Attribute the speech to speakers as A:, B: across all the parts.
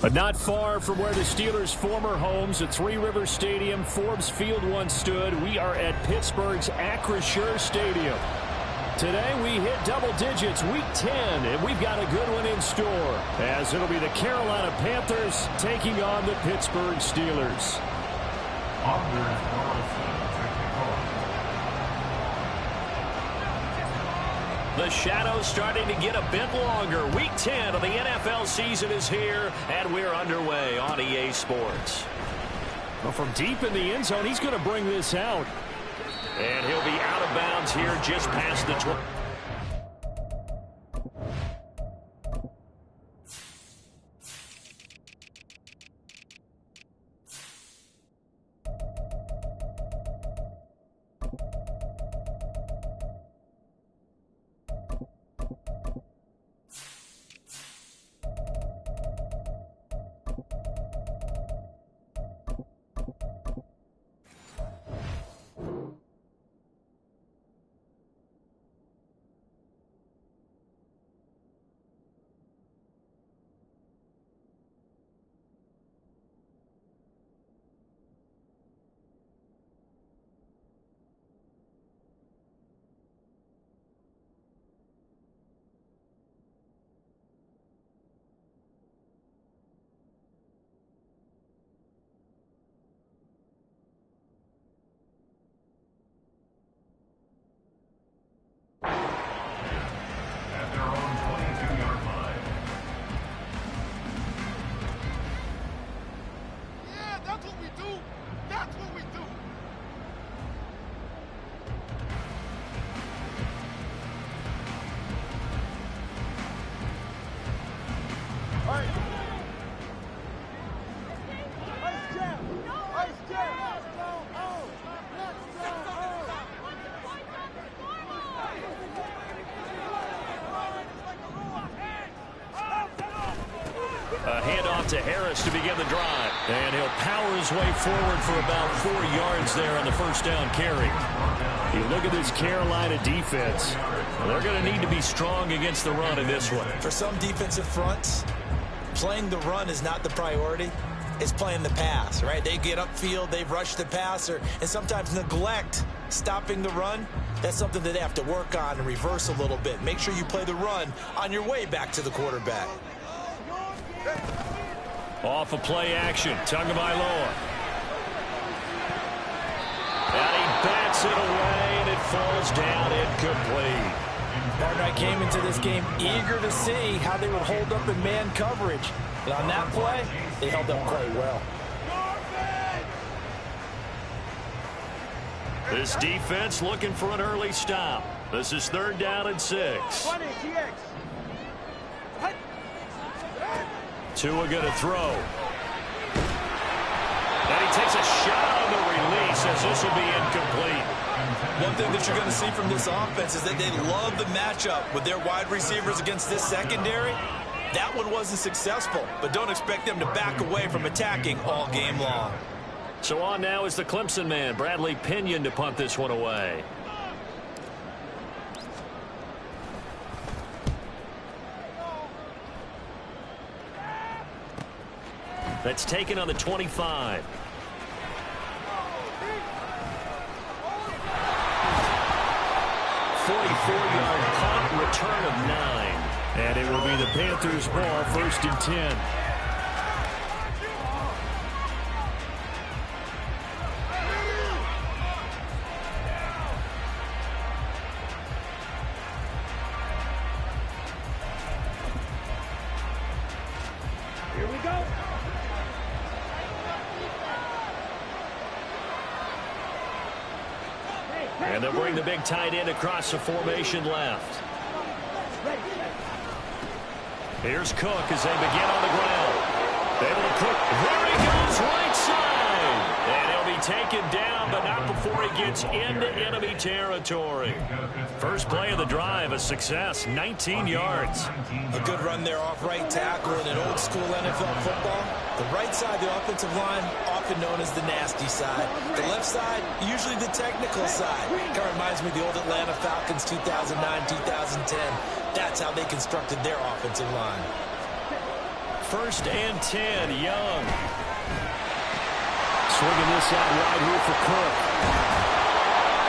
A: But not far from where the Steelers' former homes at Three Rivers Stadium, Forbes Field once stood, we are at Pittsburgh's Acrisure Stadium. Today we hit double digits, Week 10, and we've got a good one in store, as it'll be the Carolina Panthers taking on the Pittsburgh Steelers. The shadow's starting to get a bit longer. Week 10 of the NFL season is here, and we're underway on EA Sports. Well, from deep in the end zone, he's going to bring this out. And he'll be out of bounds here just past the 20. To Harris to begin the drive. And he'll power his way forward for about 4 yards there on the first down carry. You look at this Carolina defense. They're going to need to be strong against the run in this one.
B: For some defensive fronts, playing the run is not the priority. It's playing the pass, right? They get upfield, they rush the passer, and sometimes neglect stopping the run. That's something that they have to work on and reverse a little bit. Make sure you play the run on your way back to the quarterback.
A: Off of play action, Tagovailoa. And he bats it away, and it falls down incomplete.
B: Partner, I came into this game eager to see how they would hold up in man coverage. And on that play, they held up quite well.
A: This defense looking for an early stop. This is 3rd down and 6. Tua going to throw. And he takes a shot on the release as this will be incomplete.
B: One thing that you're going to see from this offense is that they love the matchup with their wide receivers against this secondary. That one wasn't successful, but don't expect them to back away from attacking all game long.
A: So on now is the Clemson man, Bradley Pinion, to punt this one away. That's taken on the 25. 44-yard punt, return of 9. And it will be the Panthers' ball, 1st and 10.
C: Here we go.
A: And they'll bring the big tight end across the formation left. Here's Cook as they begin on the ground. Able to Cook. There he goes, right side. And he'll be taken down, but not before he gets into enemy territory. First play of the drive, a success, 19 yards.
B: A good run there off right tackle in an old school NFL football. The right side, the offensive line, often known as the nasty side. The left side, usually the technical side. Kind of reminds me of the old Atlanta Falcons 2009, 2010. That's how they constructed their offensive line.
A: 1st and 10, Young. Swinging this out wide here for Cook.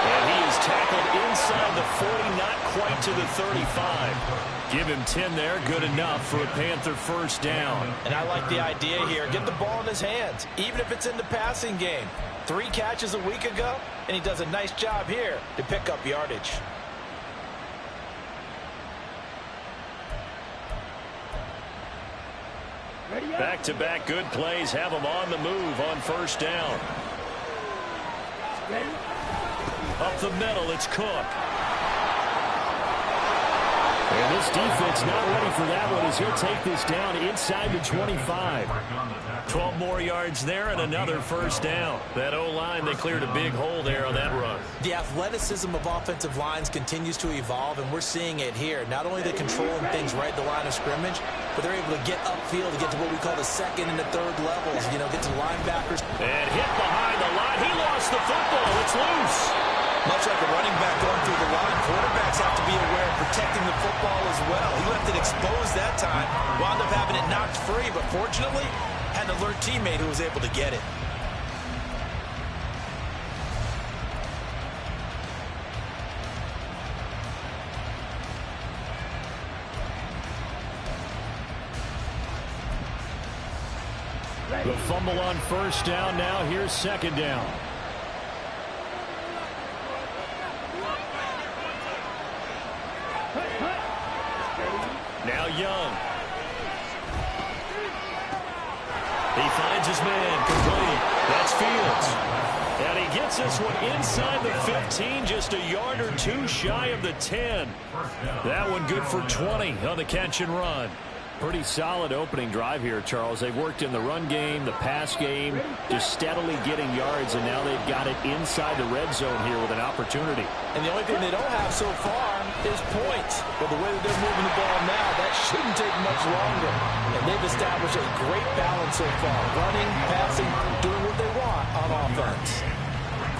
A: And he is tackled inside the 40, not quite to the 35. Give him 10 there, good enough for a Panther 1st down.
B: And I like the idea here. Get the ball in his hands, even if it's in the passing game. 3 catches a week ago, and he does a nice job here to pick up yardage.
A: Back-to-back good plays have him on the move on 1st down. Up the middle, it's Cook. And this defense not ready for that one as he'll take this down inside the 25. 12 more yards there and another 1st down. That O-line, they cleared a big hole there on that run.
B: The athleticism of offensive lines continues to evolve, and we're seeing it here. Not only are they controlling things right at the line of scrimmage, but they're able to get upfield to get to what we call the 2nd and the 3rd levels. You know, get to linebackers.
A: And hit behind the line. He lost the football. It's loose.
B: Much like a running back going through the line, quarterbacks have to be aware of protecting the football as well. He left it exposed that time, wound up having it knocked free, but fortunately, had an alert teammate who was able to get it.
A: The fumble on 1st down. Now here's 2nd down. Now Young. He finds his man, complete. That's Fields. And he gets this one inside the 15, just a yard or 2 shy of the 10. That one good for 20 on the catch and run. Pretty solid opening drive here, Charles. They've worked in the run game, the pass game, just steadily getting yards, and now they've got it inside the red zone here with an opportunity.
B: And the only thing they don't have so far is points. But the way that they're moving the ball now, that shouldn't take much longer. And they've established a great balance so far. Running, passing, doing what they want on offense.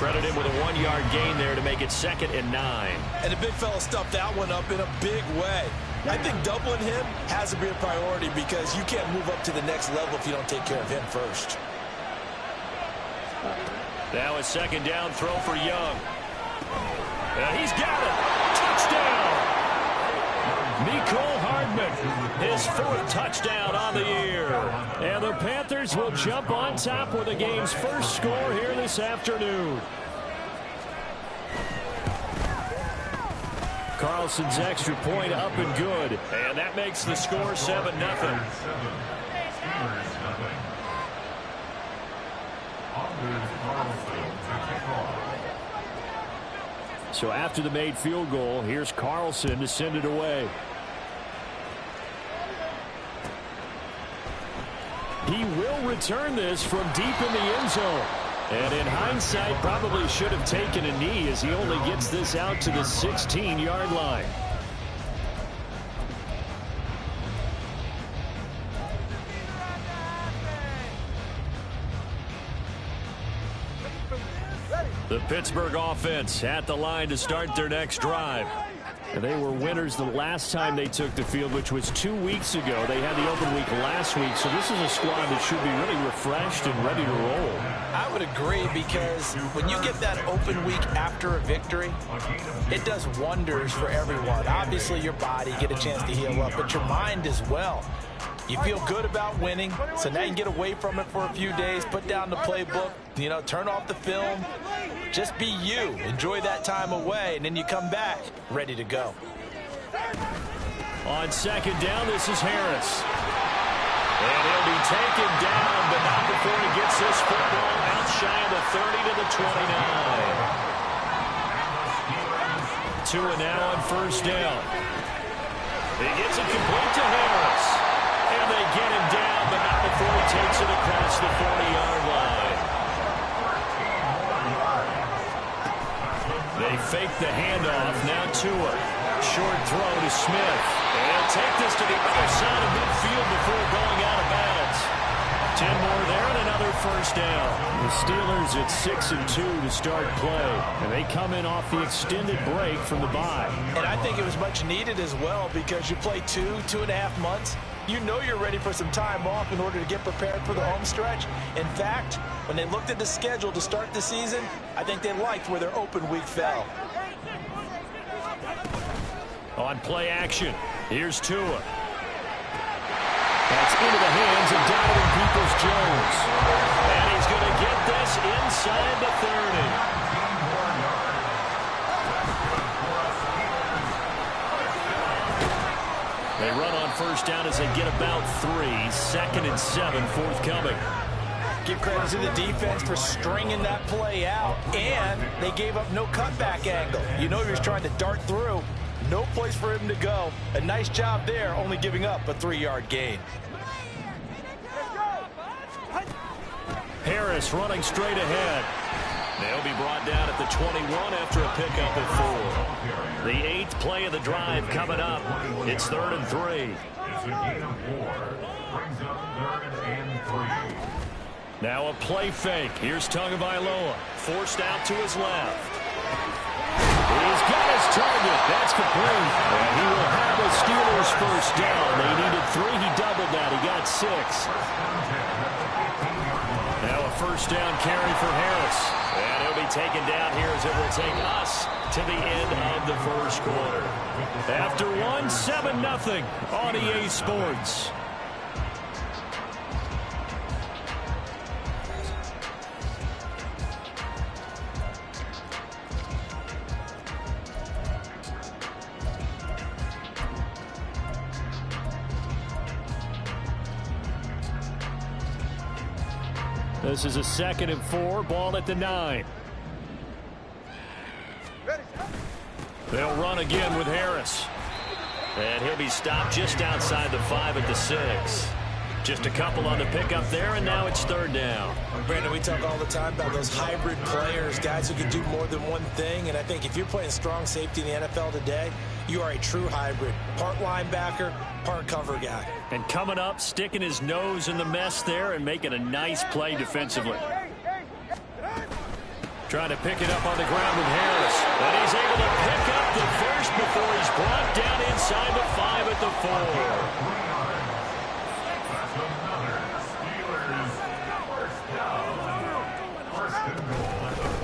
A: Credit him with a 1-yard gain there to make it 2nd and 9.
B: And the big fella stuffed that one up in a big way. I think doubling him has to be a priority because you can't move up to the next level if you don't take care of him first.
A: Now a 2nd down throw for Young. And he's got it. Touchdown. Mecole Hardman, his 4th touchdown on the year. And the Panthers will jump on top with the game's first score here this afternoon. Carlson's extra point up and good. And that makes the score 7-0. So after the made field goal, here's Carlson to send it away. He will return this from deep in the end zone. And in hindsight, probably should have taken a knee as he only gets this out to the 16-yard line. The Pittsburgh offense at the line to start their next drive. And they were winners the last time they took the field, which was 2 weeks ago. They had the open week last week, so this is a squad that should be really refreshed and ready to roll.
B: I would agree, because when you get that open week after a victory, it does wonders for everyone. Obviously, your body, get a chance to heal up, but your mind as well. You feel good about winning, so now you can get away from it for a few days, put down the playbook, turn off the film. Just be you. Enjoy that time away, and then you come back ready to go.
A: On second down, this is Harris. And he'll be taken down, but not before he gets this football out shy of the 30 to the 29. Tua now on first down. He gets it complete to Harris. And they get him down, but not before he takes it across the 40-yard line. They fake the handoff. Now Tua. Short throw to Smith. And he'll take this to the other side of midfield before going out of bounds. 10 more there and another first down. The Steelers at 6-2 to start play. And they come in off the extended break from the bye.
B: And I think it was much needed as well, because you play 2.5 months. You know you're ready for some time off in order to get prepared for the home stretch. In fact, when they looked at the schedule to start the season, I think they liked where their open week fell.
A: On play action, here's Tua. That's into the hands of Donovan Peoples-Jones. And he's going to get this inside the 30. They run on first down as they get about 3. 2nd and 7 forthcoming.
B: Give credit to the defense for stringing that play out, and they gave up no cutback angle. You know he was trying to dart through. No place for him to go. A nice job there, only giving up a 3-yard gain.
A: Harris running straight ahead. They'll be brought down at the 21 after a pickup at 4. The 8th play of the drive coming up. It's 3rd and 3. Now a play fake. Here's Tagovailoa. Forced out to his left. He's got his target. That's complete. And he will have the Steelers first down. They needed 3. He doubled that. He got 6. Now a first down carry for Harris. And he'll be taken down here as it will take us to the end of the first quarter. After 1, 7-0 on EA Sports. This is a 2nd and 4, ball at the 9. They'll run again with Harris. And he'll be stopped just outside the 5 at the 6. Just a couple on the pickup there, and now it's 3rd down.
B: Brandon, we talk all the time about those hybrid players, guys who can do more than one thing. And I think if you're playing strong safety in the NFL today, you are a true hybrid. Part linebacker, part cover guy.
A: And coming up, sticking his nose in the mess there and making a nice play defensively. Trying to pick it up on the ground with Harris. And he's able to pick up the first before he's brought down inside the 5 at the 4.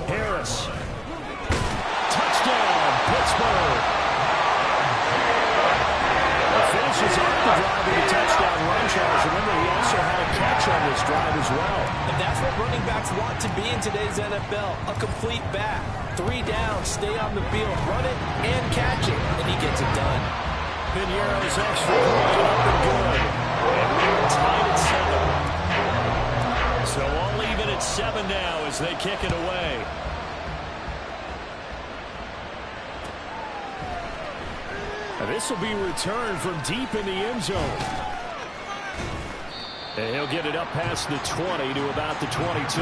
A: Harris. Touchdown, Pittsburgh. Finishes off the drive with a touchdown run, Charles. Remember, he also had a catch on this drive as well.
B: And that's what running backs want to be in today's NFL. A complete back. 3 down, stay on the field, run it, and catch it. And he gets it done.
A: Piniero's extra point up and good. And we're tied at 7. So all even at 7 now as they kick it away. This will be returned from deep in the end zone. And he'll get it up past the 20 to about the 22.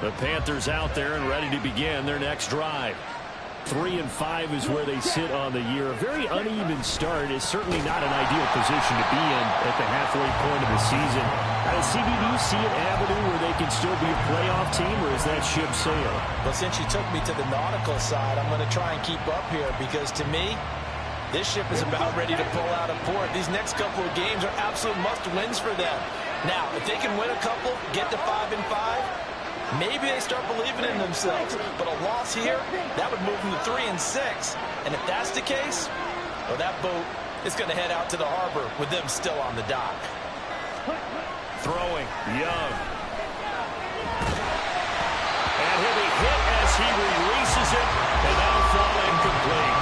A: The Panthers out there and ready to begin their next drive. 3-5 is where they sit on the year. A very uneven start is certainly not an ideal position to be in at the halfway point of the season. CB, do you see an avenue where they can still be a playoff team, or is that ship sailed?
B: Well, since you took me to the nautical side, I'm going to try and keep up here, because to me, this ship is about ready to pull out of port. These next couple of games are absolute must-wins for them. Now, if they can win a couple, get to 5-5, maybe they start believing in themselves. But a loss here, that would move them to 3-6. And if that's the case, well, that boat is going to head out to the harbor with them still on the dock.
A: Throwing, Young. And he'll be hit as he releases it, and now fall incomplete.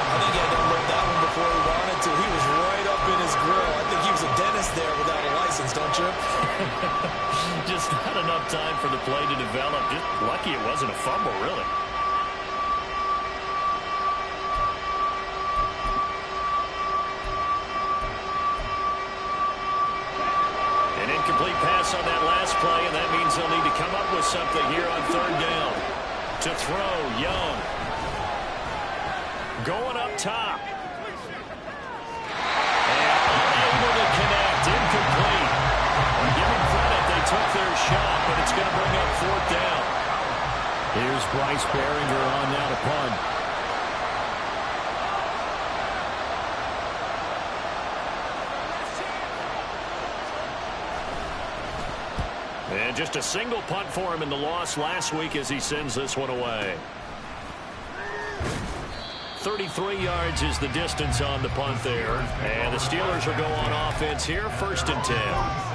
B: I think he had to unload that one before he wanted to. He was right up in his grill. I think he was a dentist there without a license, don't you?
A: Just not enough time for the play to develop. Just lucky it wasn't a fumble, really. An incomplete pass on that last play, and that means they'll need to come up with something here on third down. To throw, Young. Going up top. And unable to connect. Incomplete. And give them credit. They took their shot, but it's going to bring up fourth down. Here's Bryce Behringer on now to punt. And just a single punt for him in the loss last week as he sends this one away. 33 yards is the distance on the punt there. And the Steelers will go on offense here, 1st and 10.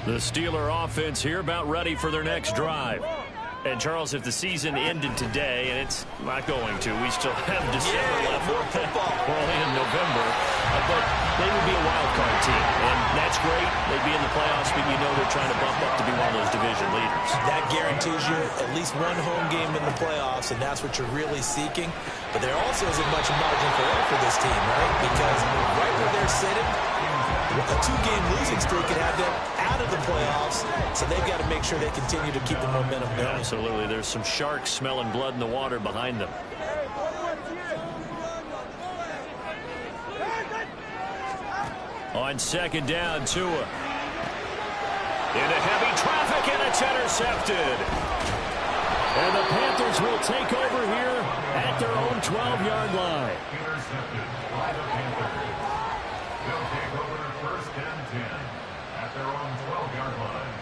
A: The Steeler offense here about ready for their next drive. And, Charles, if the season ended today, and it's not going to, we still have December left. We're only in November. But they would be a wild card team. And that's great. They'd be in the playoffs, but you know they're trying to bump up to be one of those division leaders.
B: That guarantees you at least one home game in the playoffs, and that's what you're really seeking. But there also isn't much margin for error for this team, right? Because right where they're sitting, a 2-game losing streak could have them out of the playoffs, so they've got to make sure they continue to keep the momentum going.
A: Absolutely. There's some sharks smelling blood in the water behind them. On 2nd down, Tua. Into heavy traffic, and it's intercepted. And the Panthers will take over here at their own 12-yard line.
D: Intercepted by the Panthers. They'll take over 1st and 10 at their own 12-yard line.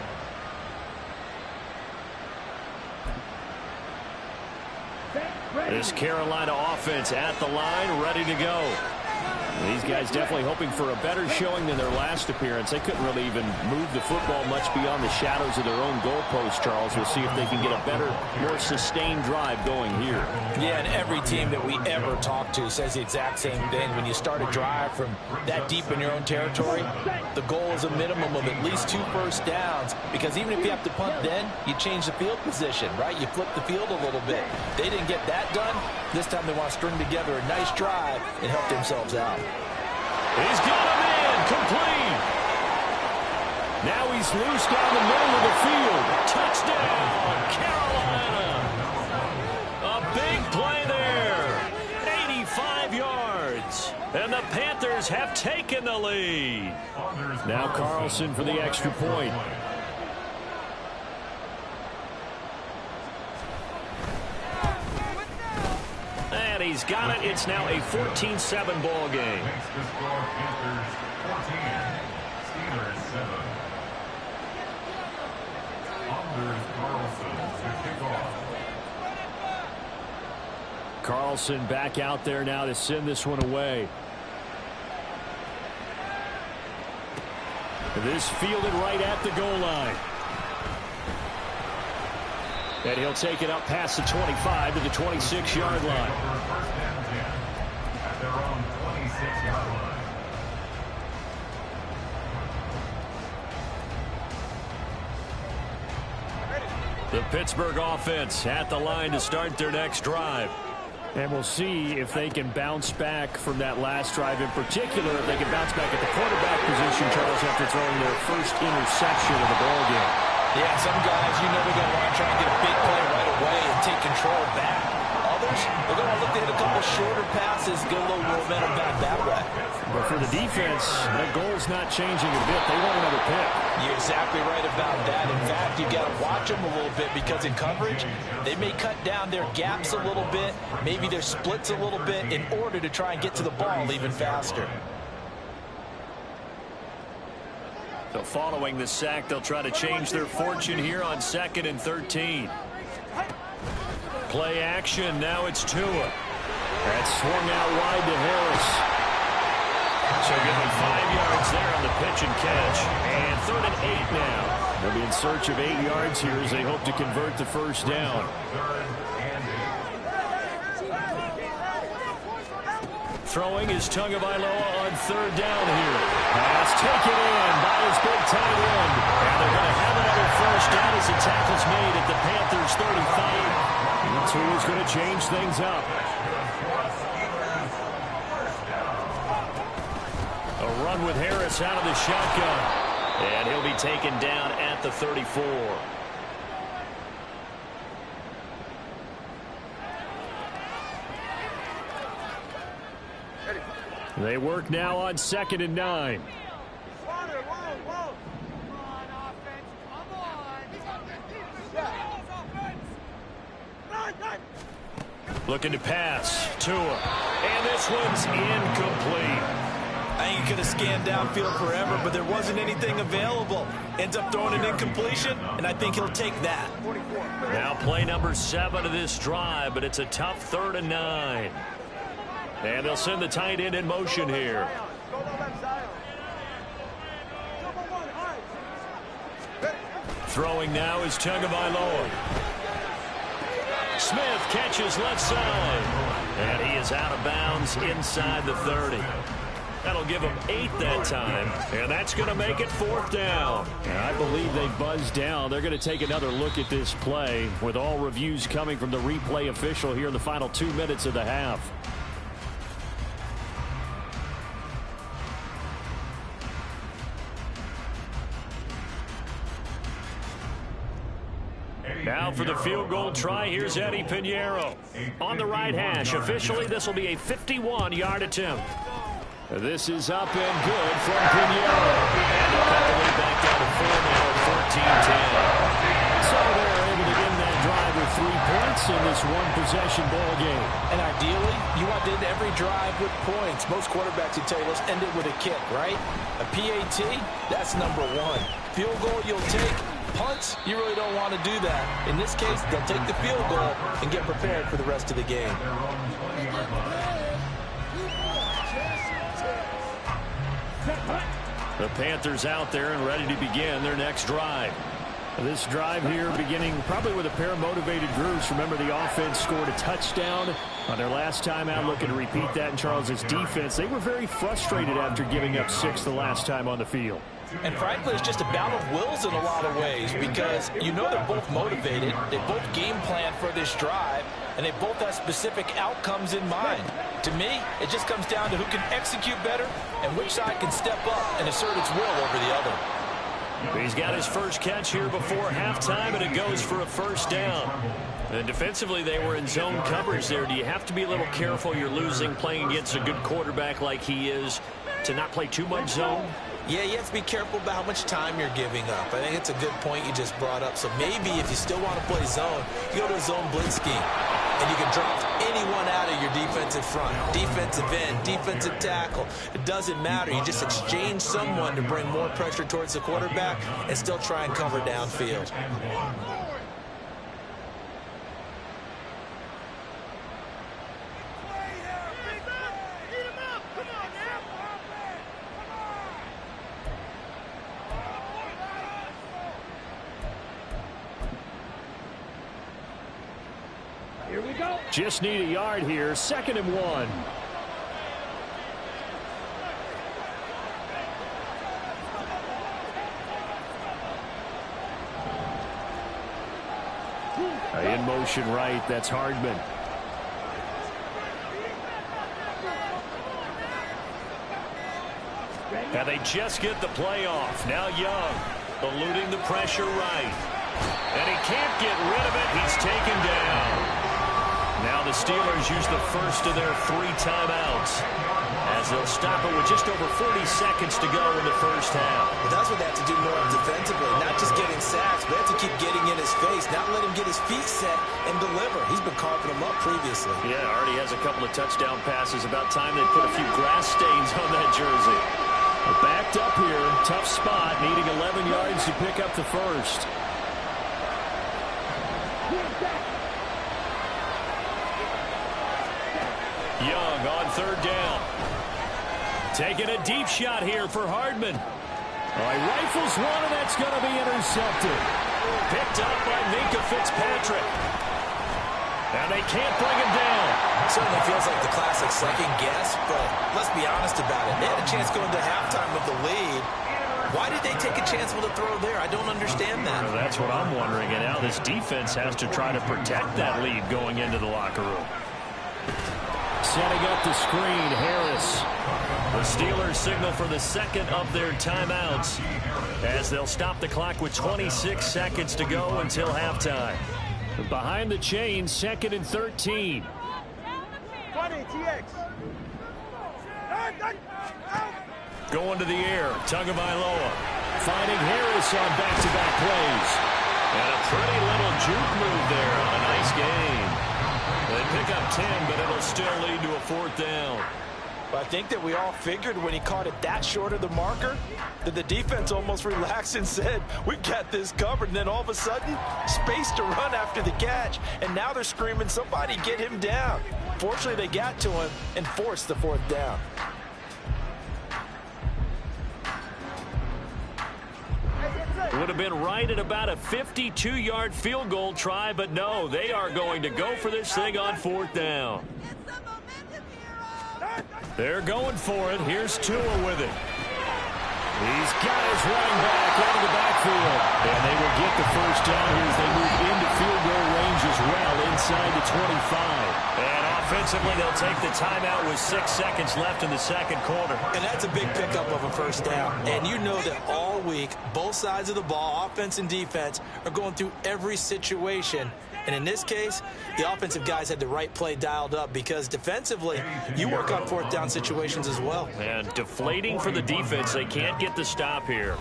A: This Carolina offense at the line, ready to go. These guys definitely hoping for a better showing than their last appearance. They couldn't really even move the football much beyond the shadows of their own goalpost, Charles. We'll see if they can get a better, more sustained drive going here.
B: Yeah, and every team that we ever talk to says the exact same thing. When you start a drive from that deep in your own territory, the goal is a minimum of at least 2 first downs, because even if you have to punt then, you change the field position, right? You flip the field a little bit. They didn't get that done. This time they want to string together a nice drive and help themselves out.
A: He's got him in, complete. Now he's loose down the middle of the field. Touchdown, Carolina. A big play there. 85 yards. And the Panthers have taken the lead. Now Carlson for the extra point. And he's got it. It's now a 14-7 ball game.
D: Makes the score Panthers 14, Steelers 7. Anders Carlson to kick off.
A: Carlson back out there now to send this one away. This fielded right at the goal line. And he'll take it up past the 25 to the 26-yard line.
D: First and 10 at their own 26-yard line.
A: The Pittsburgh offense at the line to start their next drive. And we'll see if they can bounce back from that last drive in particular. If they can bounce back at the quarterback position, Charles, after throwing their first interception of the ballgame.
B: Yeah, some guys, you know, they're going to want to try and get a big play right away and take control back. Others, they're going to look to hit a couple shorter passes, get a little momentum back that way.
A: But for the defense, the goal's not changing a bit. They want another pick.
B: You're exactly right about that. In fact, you've got to watch them a little bit because in coverage, they may cut down their gaps a little bit, maybe their splits a little bit in order to try and get to the ball even faster.
A: So following the sack, they'll try to change their fortune here on 2nd and 13. Play action. Now it's Tua. That's swung out wide to Harris. So give him 5 yards there on the pitch and catch. And 3rd and 8 now. They'll be in search of 8 yards here as they hope to convert the first down. Throwing is Tagovailoa on 3rd down here. Pass taken in by his big tight end. And they're going to have another first down as the tackle's made at the Panthers' 35. And Tua's going to change things up. A run with Harris out of the shotgun. And he'll be taken down at the 34. They work now on 2nd and 9. Looking to pass. Tua. And this one's incomplete.
B: I think he could have scanned downfield forever, but there wasn't anything available. Ends up throwing an incompletion, and I think he'll take that.
A: Now play number 7 of this drive, but it's a tough 3rd and 9. And they'll send the tight end in motion here. Throwing now is Tagovailoa. Smith catches left side. And he is out of bounds inside the 30. That'll give him 8 that time. And that's going to make it 4th down. And I believe they buzzed down. They're going to take another look at this play with all reviews coming from the replay official here in the final 2 minutes of the half. Now for the field goal try, here's Eddie Pinheiro. On the right hash, officially this will be a 51-yard attempt. This is up and good from Pinheiro. And they'll cut the lead back down to 4 now, 14-10. So they're able to end that drive with 3 points in this one-possession ball game.
B: And ideally, you want to end every drive with points. Most quarterbacks would tell you, let's end it with a kick, right? A PAT, that's number 1. Field goal you'll take. Punts, you really don't want to do that. In this case, they'll take the field goal and get prepared for the rest of the game.
A: The Panthers out there and ready to begin their next drive. This drive here beginning probably with a pair of motivated groups. Remember, the offense scored a touchdown on their last time out, looking to repeat that in Charles's defense. They were very frustrated after giving up 6 the last time on the field.
B: And frankly, it's just a battle of wills in a lot of ways because you know they're both motivated. They both game plan for this drive, and they both have specific outcomes in mind. To me, it just comes down to who can execute better and which side can step up and assert its will over the other.
A: He's got his first catch here before halftime, and it goes for a first down. And defensively, they were in zone coverage there. Do you have to be a little careful? You're losing playing against a good quarterback like he is to not play too much zone?
B: Yeah, you have to be careful about how much time you're giving up. I think it's a good point you just brought up. So maybe if you still want to play zone, you go to a zone blitz scheme. And you can drop anyone out of your defensive front. Defensive end, defensive tackle. It doesn't matter. You just exchange someone to bring more pressure towards the quarterback and still try and cover downfield.
C: Here we go.
A: Just need a yard here. 2nd and 1. In motion right, that's Hardman. And they just get the play off. Now Young, eluding the pressure right. And he can't get rid of it. He's taken down. Now the Steelers use the first of their 3 timeouts, as they'll stop it with just over 40 seconds to go in the first half.
B: Well, that's what they have to do more defensively, not just getting sacks, but have to keep getting in his face, not let him get his feet set and deliver. He's been carving them up previously.
A: Yeah, already has a couple of touchdown passes. About time they put a few grass stains on that jersey. Backed up here, tough spot, needing 11 yards to pick up the first. Young on 3rd down. Taking a deep shot here for Hardman. He rifles one, and that's going to be intercepted. Picked up by Minka Fitzpatrick. And they can't bring him down.
B: Certainly feels like the classic second guess, but let's be honest about it. They had a chance going to halftime with the lead. Why did they take a chance with a throw there? I don't understand that.
A: Well, that's what I'm wondering. And now this defense has to try to protect that lead going into the locker room. Setting up the screen, Harris. The Steelers signal for the second of their timeouts, as they'll stop the clock with 26 seconds to go until halftime. Behind the chains, 2nd and 13.
C: 20, TX.
A: Going to the air, Tagovailoa. Finding Harris on back-to-back plays. And a pretty little juke move there on a nice game. They pick up 10, but it'll still lead to a 4th down.
B: But I think that we all figured when he caught it that short of the marker that the defense almost relaxed and said, we've got this covered. And then all of a sudden, space to run after the catch. And now they're screaming, somebody get him down. Fortunately, they got to him and forced the 4th down.
A: It would have been right at about a 52-yard field goal try, but no, they are going to go for this thing on 4th down. They're going for it. Here's Tua with it. He's got his running back out of the backfield. And they will get the first down here as they move into field goal range as well, inside the 25. And offensively, they'll take the timeout with 6 seconds left in the second quarter.
B: And that's a big pickup of a first down. And you know that all week, both sides of the ball, offense and defense, are going through every situation. And in this case, the offensive guys had the right play dialed up, because defensively, you work on 4th down situations as well.
A: And deflating for the defense. They can't get the stop here.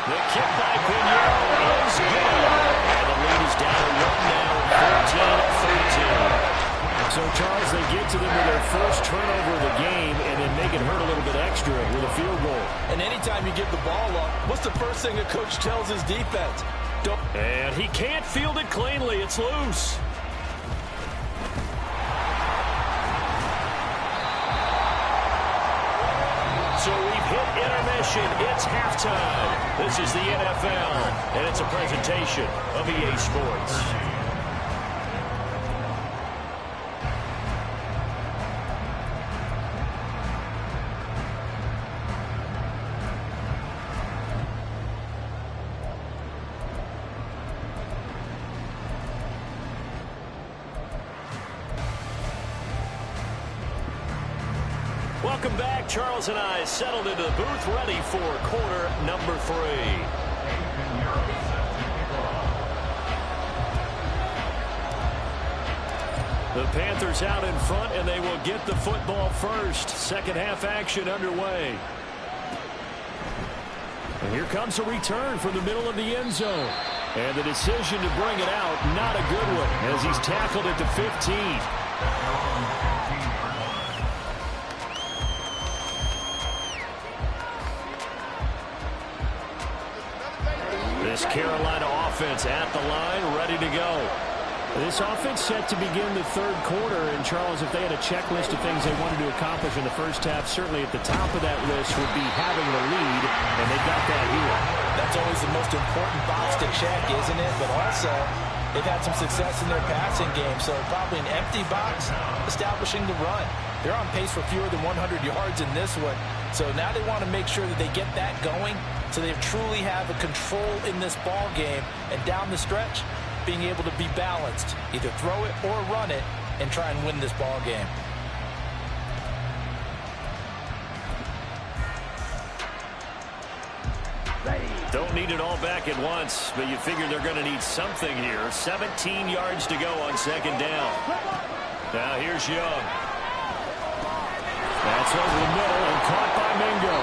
A: The kick by Pinheiro is good. And the lead is down to 1 now, 14-13. So, Charles, they get to them with their first turnover of the game and then make it hurt a little bit extra with a field goal.
B: And anytime you give the ball up, what's the first thing a coach tells his defense?
A: And he can't field it cleanly. It's loose. So we've hit intermission. It's halftime. This is the NFL, and it's a presentation of EA Sports. Welcome back. Charles and I settled into the booth, ready for quarter number 3. The Panthers out in front, and they will get the football first. Second half action underway. And here comes a return from the middle of the end zone. And the decision to bring it out, not a good one, as he's tackled at the 15. This Carolina offense at the line, ready to go. This offense set to begin the third quarter. And, Charles, if they had a checklist of things they wanted to accomplish in the first half, certainly at the top of that list would be having the lead, and they got that here.
B: That's always the most important box to check, isn't it? But also, they've had some success in their passing game, so probably an empty box establishing the run. They're on pace for fewer than 100 yards in this one. So now they want to make sure that they get that going So they truly have a control in this ball game, and down the stretch, being able to be balanced, either throw it or run it, and try and win this ball game.
A: Don't need it all back at once, but you figure they're going to need something here. 17 yards to go on second down. Now here's Young. That's over the middle and caught by Mingo.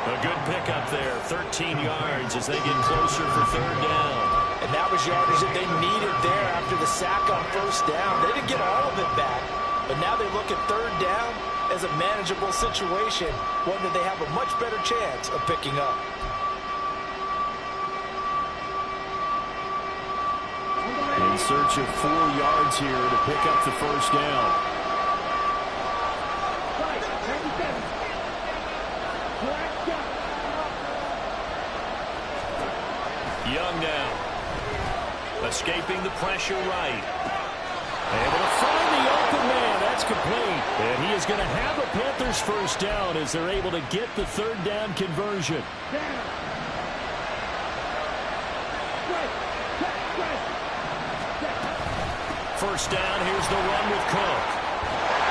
A: A good pickup there, 13 yards as they get closer for third down.
B: And that was yardage that they needed there after the sack on first down. They didn't get all of it back, but now they look at third down as a manageable situation, one that they have a much better chance of picking up.
A: In search of 4 yards here to pick up the first down. Young now. Escaping the pressure right. Able to find the open man. That's complete. And he is going to have a Panthers first down as they're able to get the third down conversion. First down, here's the run with Cook.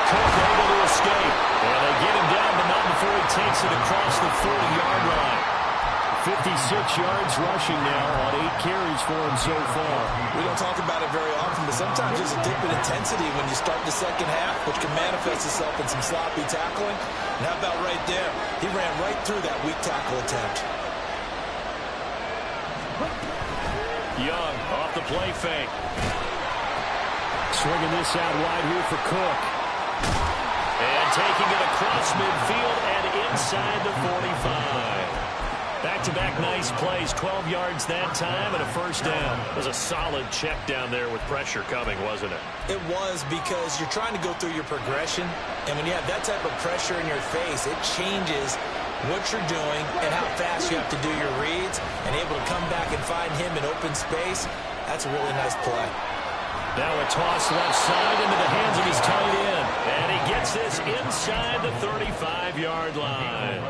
A: Cook able to escape. And they get him down, but not before he takes it across the 40-yard line. 56 yards rushing now on 8 carries for him so far.
B: We don't talk about it very often, but sometimes there's a dip in intensity when you start the second half, which can manifest itself in some sloppy tackling. And how about right there? He ran right through that weak tackle attempt.
A: Young off the play fake. Swinging this out wide here for Cook. And taking it across midfield and inside the 45. Back-to-back nice plays, 12 yards that time and a first down. It was a solid check down there with pressure coming, wasn't it?
B: It was, because you're trying to go through your progression, and when you have that type of pressure in your face, it changes what you're doing and how fast you have to do your reads, and able to come back and find him in open space. That's a really nice play.
A: Now a toss left side into the hands of his tight end. And he gets this inside the 35-yard line.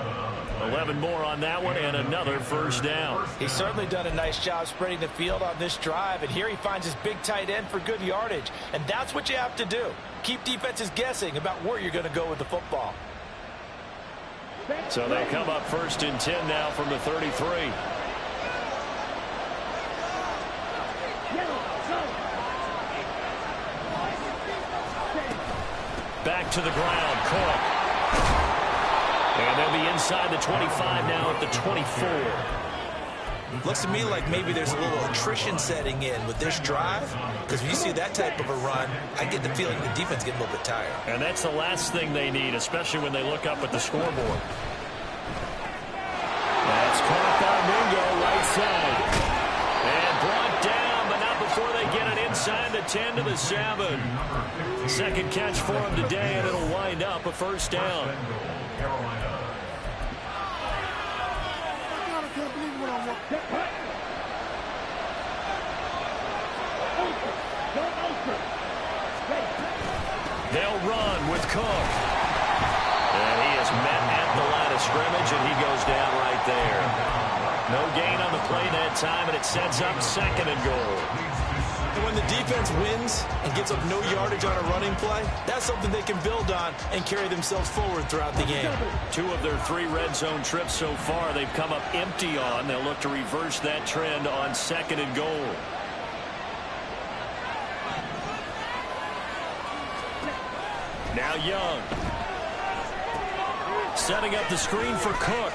A: 11 more on that one and another first down.
B: He's certainly done a nice job spreading the field on this drive. And here he finds his big tight end for good yardage. And that's what you have to do. Keep defenses guessing about where you're going to go with the football.
A: So they come up first and 10 now from the 33. Back to the ground, Cook. And they'll be inside the 25 now at the 24.
B: Looks to me like maybe there's a little attrition setting in with this drive, because when you see that type of a run, I get the feeling the defense getting a little bit tired.
A: And that's the last thing they need, especially when they look up at the scoreboard. That's caught by Mingo, right side. And brought down, but not before they get it inside the 10 to the 7. Second catch for him today, and it'll wind up a first down. They'll run with Cook. And he is met at the line of scrimmage, and he goes down right there. No gain on the play that time, and it sets up second and goal.
B: When the defense wins and gets up no yardage on a running play, that's something they can build on and carry themselves forward throughout the game.
A: 2 of their 3 red zone trips so far, they've come up empty on. They'll look to reverse that trend on second and goal. Now Young. Setting up the screen for Cook.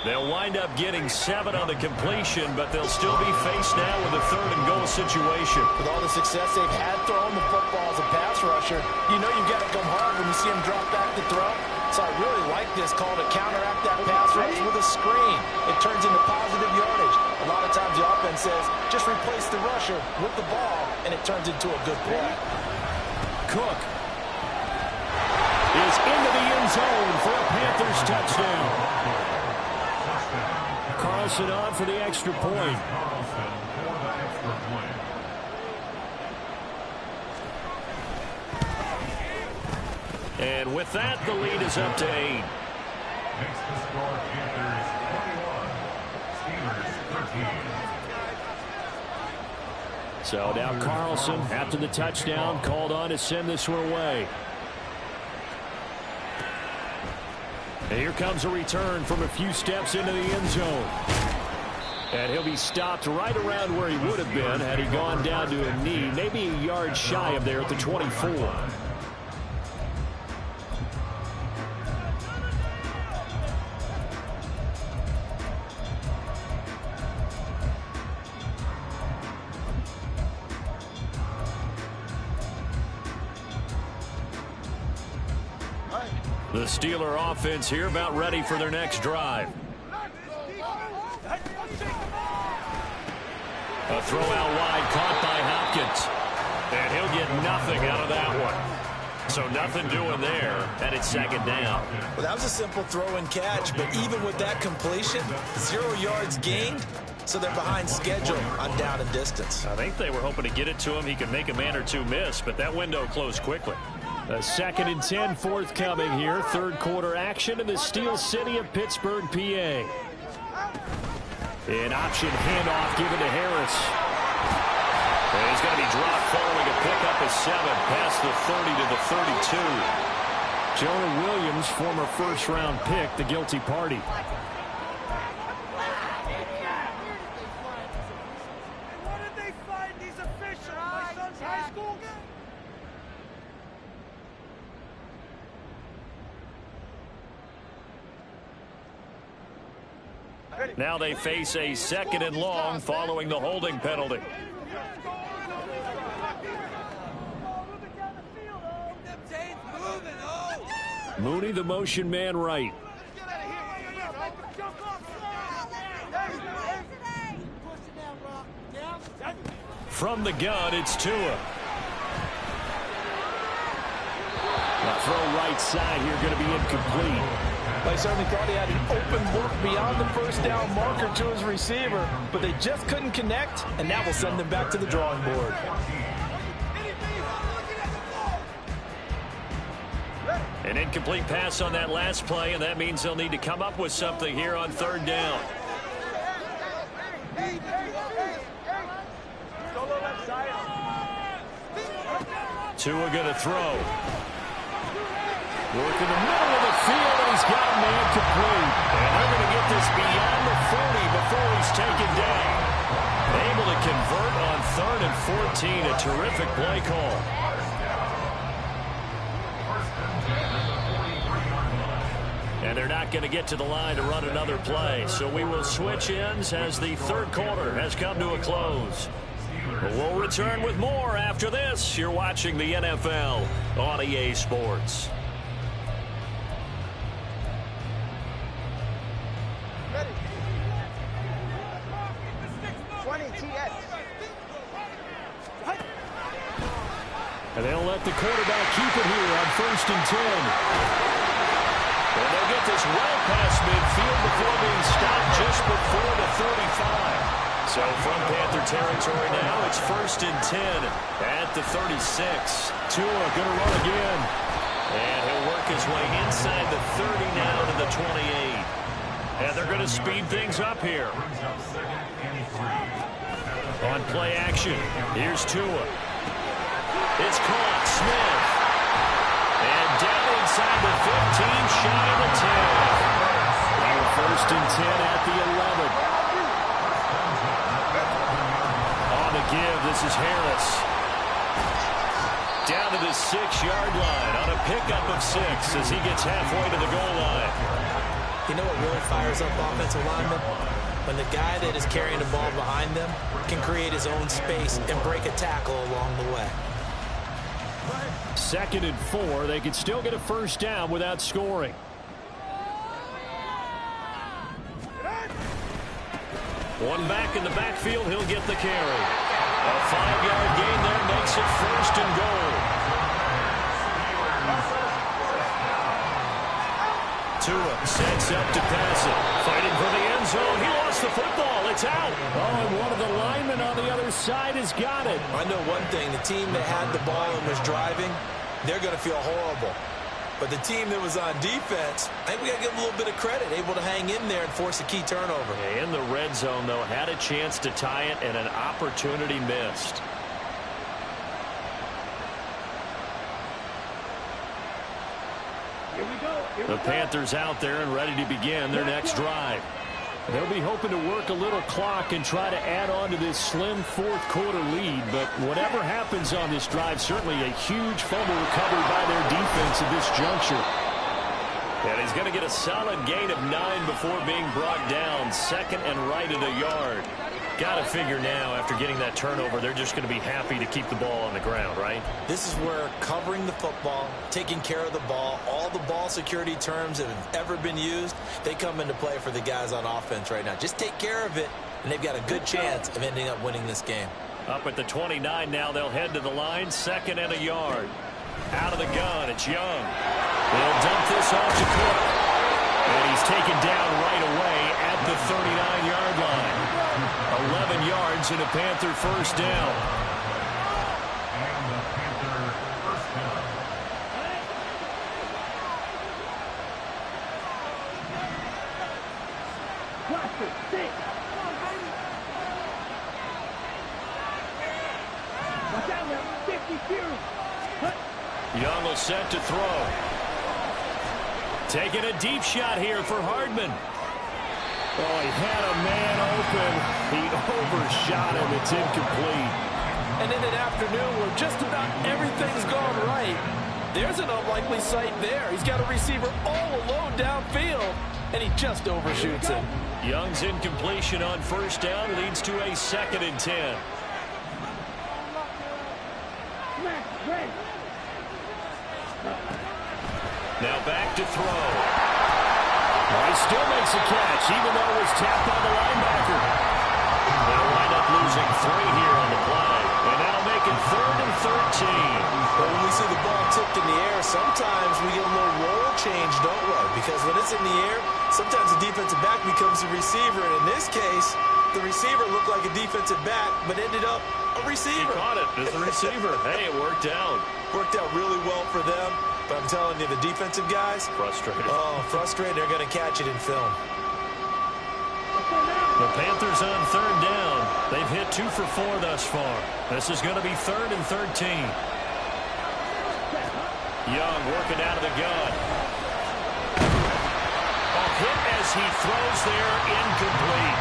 A: They'll wind up getting 7 on the completion, but they'll still be faced now with a third and goal situation.
B: With all the success they've had throwing the football as a pass rusher, you know you've got to come hard when you see him drop back to throw. So I really like this call to counteract that pass rush with a screen. It turns into positive yardage. A lot of times the offense says, just replace the rusher with the ball, and it turns into a good play.
A: Cook is into the end zone for a Panthers touchdown. Carlson on for the extra point. And with that, the lead is up to 8.
D: Makes the score Panthers 21, Steelers 13.
A: So now Carlson, after the touchdown, called on to send this one away. And here comes a return from a few steps into the end zone. And he'll be stopped right around where he would have been had he gone down to a knee, maybe a yard shy of there at the 24. The Steeler offense here about ready for their next drive. A throw out wide caught by Hopkins. And he'll get nothing out of that one. So nothing doing there, and it's second down.
B: Well, that was a simple throw and catch, but even with that completion, 0 yards gained, so they're behind schedule on down and distance.
A: I think they were hoping to get it to him. He could make a man or two miss, but that window closed quickly. A 2nd and 10 forthcoming here. Third quarter action in the Steel City of Pittsburgh, PA. An option handoff given to Harris. And he's going to be dropped following a pickup of 7 past the 30 to the 32. Jonah Williams, former first-round pick, the guilty party.
C: What did they find these officials? My son's high school game?
A: Now they face a 2nd and long following the holding penalty. Mooney, the motion man right. From the gun, it's Tua. The throw right side here going to be incomplete.
E: They certainly thought he had an open look beyond the first down marker to his receiver, but they just couldn't connect, and that will send them back to the drawing board.
A: An incomplete pass on that last play, and that means they'll need to come up with something here on 3rd down. Tua going to throw. Work in the middle of the field, and he's got a man complete. And they're going to get this beyond the 40 before he's taken down. Able to convert on 3rd and 14. A terrific play call. And they're not going to get to the line to run another play. So we will switch ends as the 3rd quarter has come to a close. We'll return with more after this. You're watching the NFL on EA Sports. And they'll let the quarterback keep it here on 1st and 10. And they'll get this well past midfield before being stopped just before the 35. So from Panther territory now, it's 1st and 10 at the 36. Tua going to run again. And he'll work his way inside the 30 now to the 28. And they're going to speed things up here. On play action, here's Tua. It's caught, Smith. And down inside the 15, shot of the 10. Now 1st and 10 at the 11. On the give, this is Harris. Down to the 6-yard line on a pickup of 6 as he gets halfway to the goal line.
B: You know what really fires up offensive linemen? When the guy that is carrying the ball behind them can create his own space and break a tackle along the way.
A: 2nd and 4. They could still get a 1st down without scoring. One back in the backfield. He'll get the carry. A 5-yard gain there makes it 1st and goal. Tua sets up to pass it. Fighting for the end zone. He lost the football. It's out. Oh, and one of the linemen on the other side has got it.
B: I know one thing. The team that had the ball and was driving, they're going to feel horrible. But the team that was on defense, I think we got to give them a little bit of credit, able to hang in there and force a key turnover.
A: In the red zone, though, had a chance to tie it and an opportunity missed.
C: Here we go.
A: The Panthers out there and ready to begin their next drive. They'll be hoping to work a little clock and try to add on to this slim fourth-quarter lead. But whatever happens on this drive, certainly a huge fumble recovery by their defense at this juncture. And he's going to get a solid gain of 9 before being brought down. Second and right at a yard. Got to figure now, after getting that turnover, they're just going to be happy to keep the ball on the ground, right?
B: This is where covering the football, taking care of the ball, all the ball security terms that have ever been used, they come into play for the guys on offense right now. Just take care of it, and they've got a good chance of ending up winning this game.
A: Up at the 29 now, they'll head to the line, second and a yard. Out of the gun, it's Young. They'll dump this off to Cook. And he's taken down right away at the 39-yard line. 11 yards and a Panther first down.
D: And the Panther first down.
C: Cluster, 6. Watch out now. 52.
A: Young will set to throw. Taking a deep shot here for Hardman. Oh, he had a man open. He overshot him. It's incomplete.
E: And in an afternoon where just about everything's gone right, there's an unlikely sight there. He's got a receiver all alone downfield, and he just overshoots him.
A: Young's incompletion on first down leads to a 2nd and 10. Now back to throw. He still makes a catch, even though it was tapped by the linebacker. They'll wind up losing 3 here on the play. And that'll make it 3rd and 13.
B: But when we see the ball tipped in the air, sometimes we get a little roll change, don't we? Because when it's in the air, sometimes the defensive back becomes the receiver. And in this case, the receiver looked like a defensive back, but ended up a receiver.
A: He caught it as the receiver. Hey, it worked out.
B: Worked out really well for them. But I'm telling you, the defensive guys,
A: Frustrated.
B: oh, frustrated. They're going to catch it in film.
A: The Panthers on 3rd down. They've hit 2 for 4 thus far. This is going to be 3rd and 13. Young working out of the gun. A hit as he throws there, incomplete.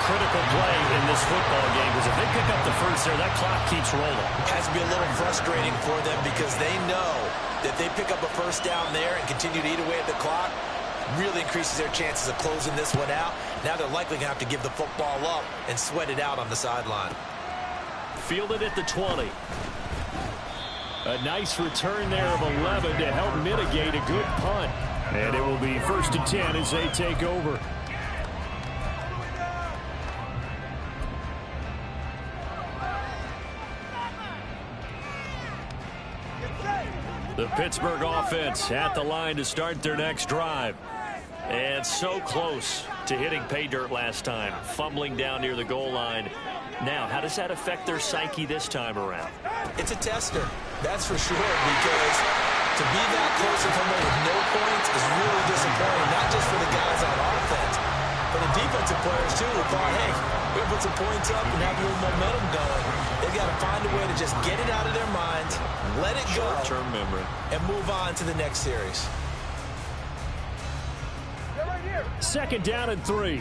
A: Critical play in this football game, because if they pick up the first there, that clock keeps rolling.
B: It has to be a little frustrating for them because they know that they pick up a first down there and continue to eat away at the clock, really increases their chances of closing this one out. Now they're likely going to have to give the football up and sweat it out on the sideline.
A: Fielded at the 20. A nice return there of 11 to help mitigate a good punt. And it will be 1st and 10 as they take over. The Pittsburgh offense at the line to start their next drive. And so close to hitting pay dirt last time, fumbling down near the goal line. Now, how does that affect their psyche this time around?
B: It's a tester, that's for sure, because to be that close and come away with no points is really disappointing, not just for the guys on offense, but the defensive players, too, who thought, hey, we're going to put some points up and have a little momentum going. They've got to find a way to just get it out of their minds, let it go,
A: short-term memory,
B: and move on to the next series.
A: 2nd down and 3.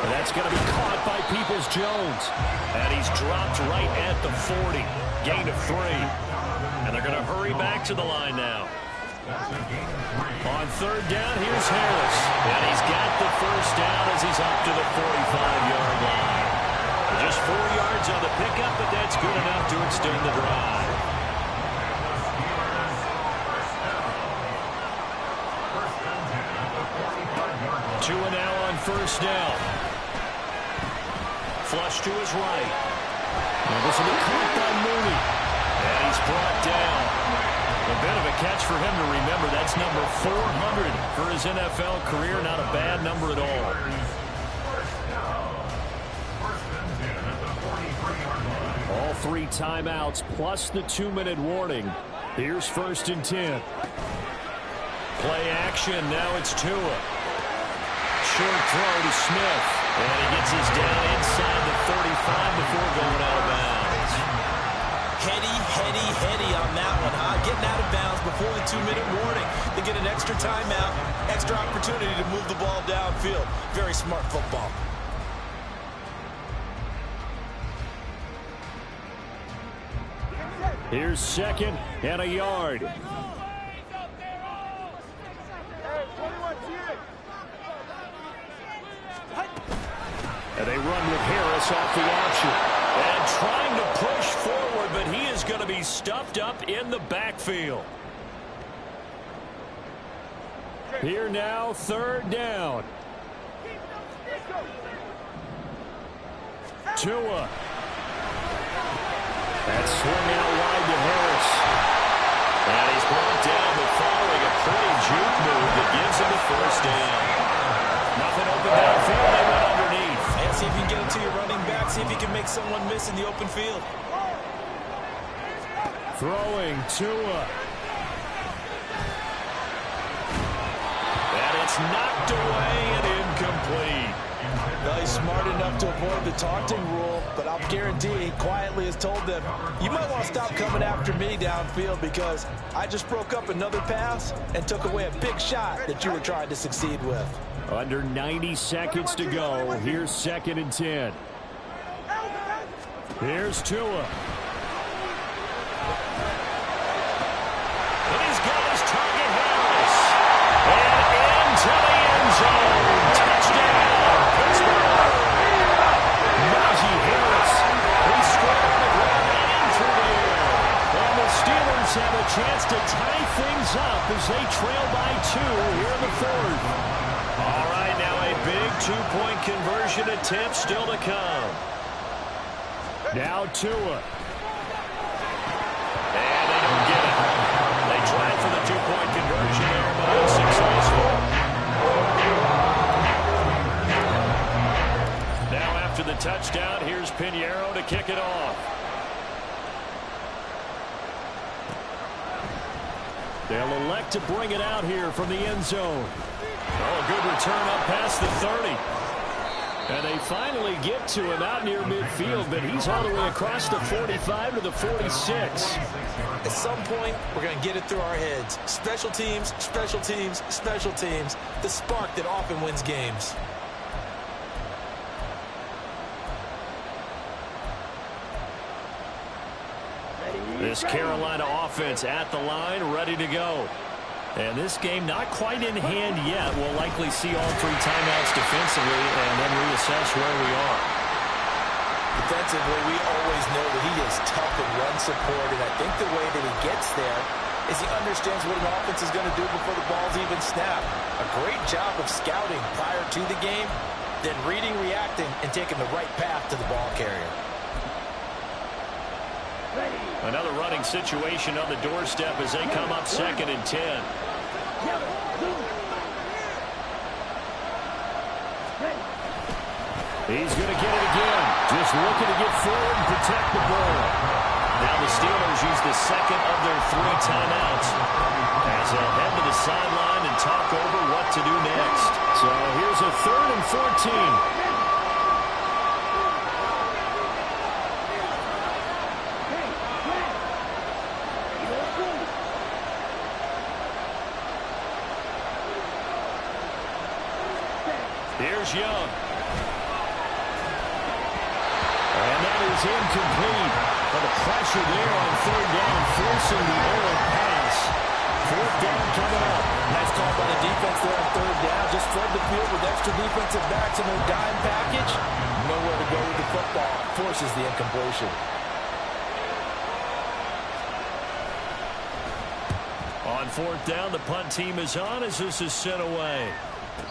A: And that's going to be caught by Peoples-Jones. And he's dropped right at the 40. Gain of 3. And they're going to hurry back to the line now. On 3rd down, here's Harris. And he's got the first down as he's up to the 45-yard line. Just 4 yards on the pickup, but that's good enough to extend the drive. 2 now on 1st down. Flush to his right. And this will be caught by Mooney. And he's brought down. A bit of a catch for him to remember. That's number 400 for his NFL career. Not a bad number at all. 3 timeouts plus the 2-minute warning. Here's 1st and 10. Play action. Now it's Tua. Short throw to Smith. And he gets his down inside the 35 before going out of bounds.
B: Heady on that one, huh? Getting out of bounds before the 2-minute warning. They get an extra timeout, extra opportunity to move the ball downfield. Very smart football.
A: Here's 2nd and a yard. And they run with Harris off the option. And trying to push forward, but he is going to be stuffed up in the backfield. Here now, 3rd down. Tua. That swing out wide to Harris. And he's brought down, but following a pretty juke move that gives him the 1st down. Nothing open downfield, they went underneath.
B: And see if you can get it to your running back. See if you can make someone miss in the open field.
A: Throwing Tua. And it's knocked away and incomplete.
B: Well, he's smart enough to avoid the taunting rule, but I'll guarantee he quietly has told them, you might want to stop coming after me downfield because I just broke up another pass and took away a big shot that you were trying to succeed with.
A: Under 90 seconds to go. Here's 2nd and 10. Here's Tua. And he's got his target, Harris. And into the end zone. Touchdown, Pittsburgh. Najee Harris. He scored on the ground and through the air. And the Steelers have a chance to tie things up as they trail by 2 here in the 4th. All right, now a big 2-point conversion attempt still to come. Now Tua. And they don't get it. They tried for the 2-point conversion there, but unsuccessful. Now after the touchdown, here's Pinheiro to kick it off. They'll elect to bring it out here from the end zone. Oh, a good return up past the 30. And they finally get to him out near midfield, but he's all the way across the 45 to the 46.
B: At some point, we're going to get it through our heads. Special teams, special teams, special teams. The spark that often wins games.
A: This Carolina offense at the line, ready to go. And this game not quite in hand yet. We'll likely see all 3 timeouts defensively and then reassess where we are.
B: Defensively, we always know that he is tough in run support, and I think the way that he gets there is he understands what an offense is going to do before the ball's even snapped. A great job of scouting prior to the game, then reading, reacting, and taking the right path to the ball carrier.
A: Another running situation on the doorstep as they come up 2nd and 10. He's going to get it again. Just looking to get forward and protect the ball. Now the Steelers use the 2nd of their 3 timeouts as they head to the sideline and talk over what to do next. So here's a 3rd and 14. Here's Young. And that is incomplete. But the pressure there on 3rd down, forcing the errant pass. 4th down coming up.
B: Nice call by the defense there on 3rd down. Just flood the field with extra defensive backs in their dime package. Nowhere to go with the football. Forces the incompletion.
A: On 4th down, the punt team is on as this is sent away.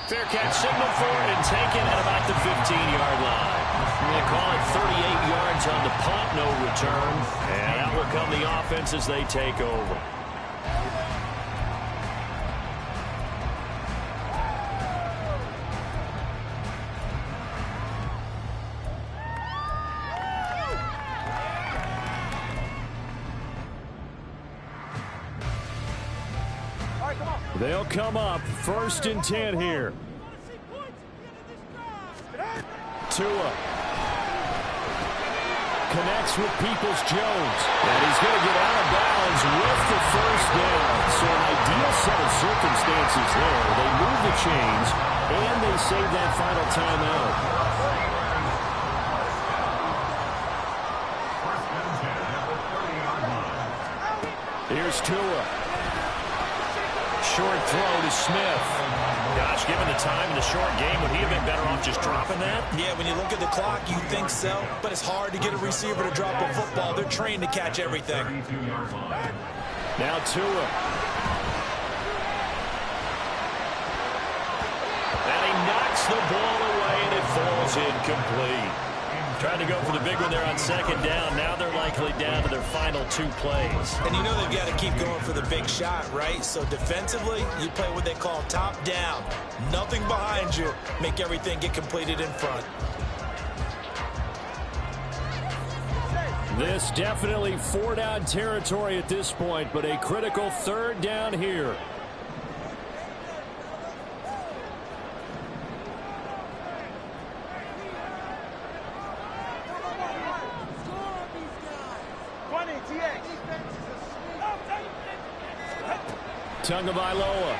A: Fair catch signal for it and taken at about the 15-yard line. They call it 38 yards on the punt, no return. And out will come the offense as they take over. They'll come up 1st and 10 here. Tua connects with Peoples-Jones, and he's going to get out of bounds with the 1st down. So an ideal set of circumstances there. They move the chains, and they save that final timeout. Here's Tua. Short throw to Smith.
F: Gosh, given the time in the short game, would he have been better off just dropping that?
B: Yeah, when you look at the clock, you think so. But it's hard to get a receiver to drop a football. They're trained to catch everything.
A: Now Tua. And he knocks the ball away, and it falls incomplete. Trying to go for the big one there on 2nd down. Now they're likely down to their final 2 plays.
B: And you know they've got to keep going for the big shot, right? So defensively, you play what they call top down. Nothing behind you. Make everything get completed in front.
A: This definitely 4-down territory at this point, but a critical 3rd down here. Tagovailoa.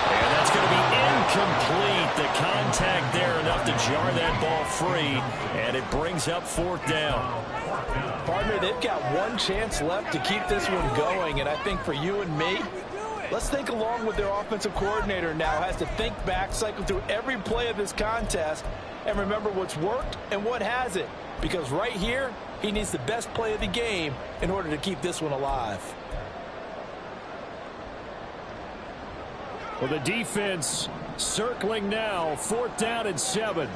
A: And that's going to be incomplete. The contact there enough to jar that ball free, and it brings up 4th down.
E: Partner, they've got one chance left to keep this one going, and I think for you and me, let's think along with their offensive coordinator now. Has to think back, cycle through every play of this contest, and remember what's worked and what hasn't. Because right here, he needs the best play of the game in order to keep this one alive.
A: Well, the defense circling now. 4th down and 7.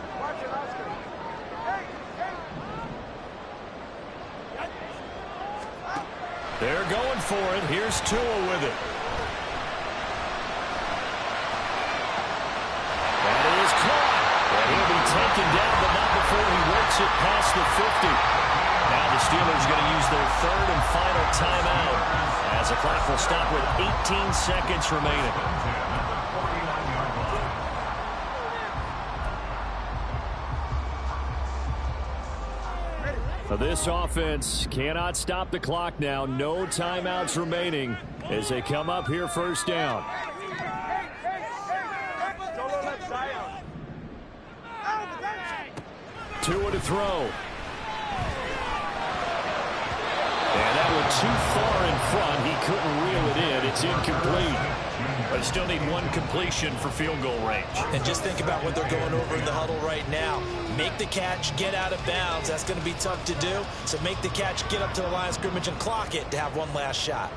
A: They're going for it. Here's Tua with it. That is caught. And he'll be taken down, but not before he works it past the 50. Now the Steelers going to use their 3rd and final timeout as the clock will stop with 18 seconds remaining. This offense cannot stop the clock now. No timeouts remaining as they come up here 1st down. Tua to throw. And that one too far in front. He couldn't reel it in. It's incomplete.
F: But still need 1 completion for field goal range.
B: And just think about what they're going over in the huddle right now. Make the catch, get out of bounds. That's going to be tough to do. So make the catch, get up to the line of scrimmage, and clock it to have one last shot.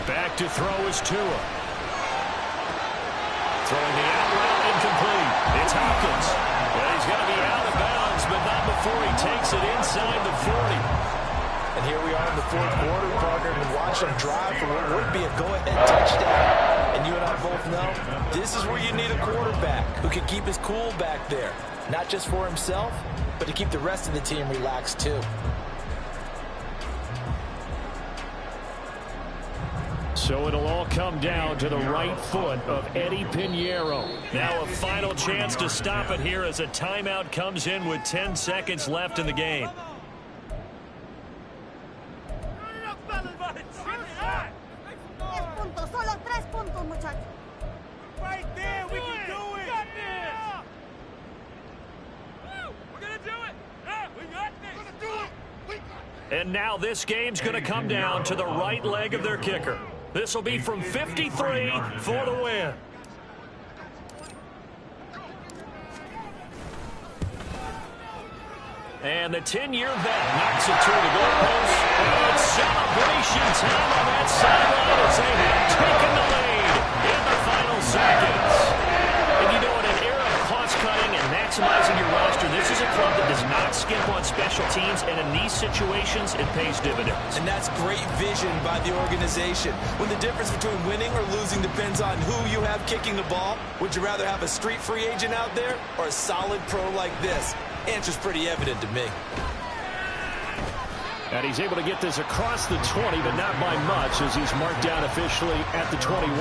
A: Back to throw is Tua. Throwing the out route incomplete. It's Hopkins. Well, he's going to be out of bounds, but not before he takes it inside the 40.
E: And here we are in the 4th quarter, partner, and watch them drive for what would be a go-ahead touchdown. And you and I both know this is where you need a quarterback who can keep his cool back there. Not just for himself, but to keep the rest of the team relaxed too.
A: So it'll all come down to the right foot of Eddie Pinheiro.
F: Now a final chance to stop it here as a timeout comes in with 10 seconds left in the game.
C: Right there, we can do it. We're going to do it. We got this. We're going to do it.
A: And now this game's going to come down to the right leg of their kicker. This will be from 53 for the win. And the 10-year vet knocks it through the goalpost. And it's celebration time on that sideline as they have taken the lead in the final seconds. And you know, in an era of cost-cutting and
F: maximizing your roster, this is a club that does not skimp on special teams, and in these situations, it pays dividends.
B: And that's great vision by the organization. When the difference between winning or losing depends on who you have kicking the ball, would you rather have a street free agent out there or a solid pro like this? Answer's pretty evident to me.
A: And he's able to get this across the 20, but not by much, as he's marked down officially at the 21.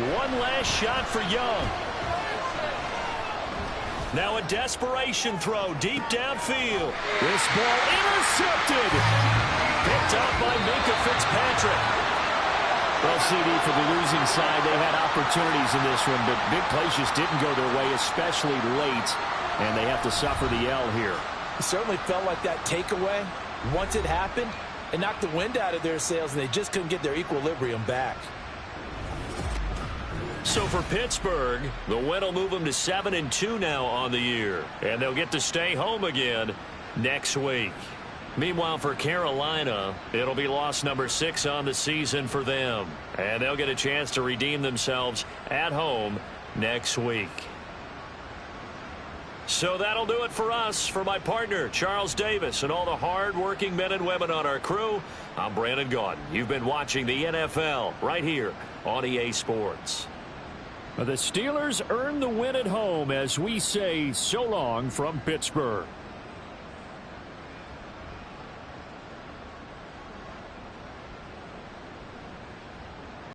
F: One last shot for Young. Now a desperation throw deep downfield.
A: This ball intercepted.
F: Picked up by Minka Fitzpatrick.
A: Well, CD, for the losing side, they had opportunities in this one, but big plays just didn't go their way, especially late, and they have to suffer the L here.
E: It certainly felt like that takeaway, once it happened, it knocked the wind out of their sails, and they just couldn't get their equilibrium back.
F: So for Pittsburgh, the win will move them to 7-2 now on the year. And they'll get to stay home again next week. Meanwhile, for Carolina, it'll be loss number 6 on the season for them. And they'll get a chance to redeem themselves at home next week. So that'll do it for us. For my partner, Charles Davis, and all the hard-working men and women on our crew, I'm Brandon Gaudin. You've been watching the NFL right here on EA Sports.
A: The Steelers earn the win at home as we say so long from Pittsburgh.